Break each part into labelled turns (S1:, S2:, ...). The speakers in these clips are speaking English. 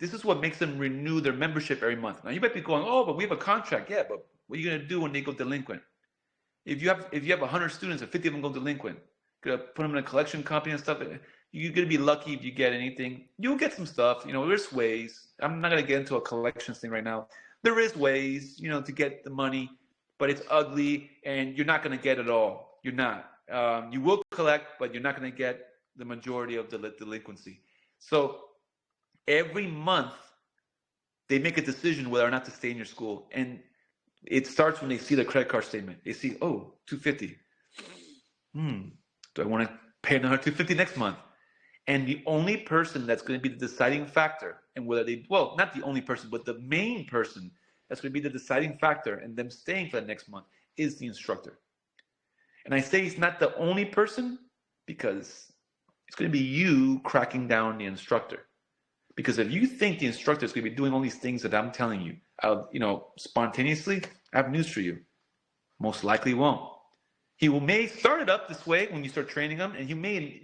S1: This is what makes them renew their membership every month. Now you might be going, oh, but we have a contract. Yeah, but what are you going to do when they go delinquent? If you have 100 students and 50 of them go delinquent, you're gonna put them in a collection company and stuff. You're gonna be lucky if you get anything. You'll get some stuff. There's ways. I'm not gonna get into a collections thing right now. There is ways, to get the money, but it's ugly, and you're not gonna get it all. You're not. You will collect, but you're not gonna get the majority of the delinquency. So every month they make a decision whether or not to stay in your school, and it starts when they see the credit card statement. They see, oh, $250. Do I want to pay another $250 next month? And the only person that's going to be the deciding factor, and whether not the only person, but the main person that's going to be the deciding factor in them staying for the next month is the instructor. And I say it's not the only person because it's going to be you cracking down the instructor. Because if you think the instructor is going to be doing all these things that I'm telling you, spontaneously, I have news for you. Most likely won't. He may start it up this way when you start training him, and he may,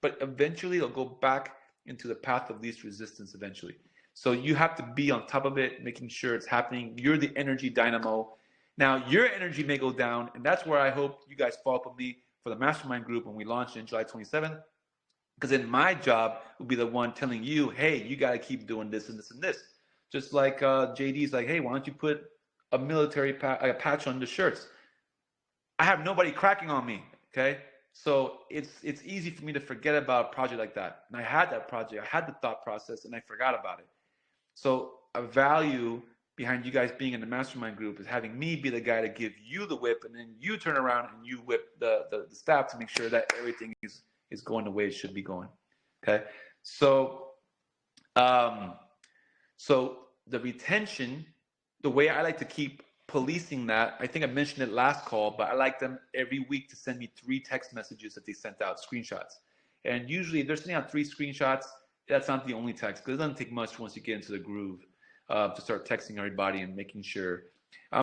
S1: but eventually he'll go back into the path of least resistance eventually. So you have to be on top of it, making sure it's happening. You're the energy dynamo. Now, your energy may go down, and that's where I hope you guys follow up with me for the mastermind group when we launch in July 27th. Because then my job will be the one telling you, hey, you got to keep doing this and this and this. Just like JD's like, hey, why don't you put a military patch on the shirts? I have nobody cracking on me, okay? So it's easy for me to forget about a project like that. And I had that project. I had the thought process, and I forgot about it. So a value behind you guys being in the mastermind group is having me be the guy to give you the whip, and then you turn around and you whip the staff to make sure that everything is going the way it should be going, okay? So the retention, the way I like to keep policing that, I think I mentioned it last call, but I like them every week to send me 3 text messages that they sent out, screenshots. And usually if they're sending out 3 screenshots, that's not the only text, because it doesn't take much once you get into the groove to start texting everybody and making sure.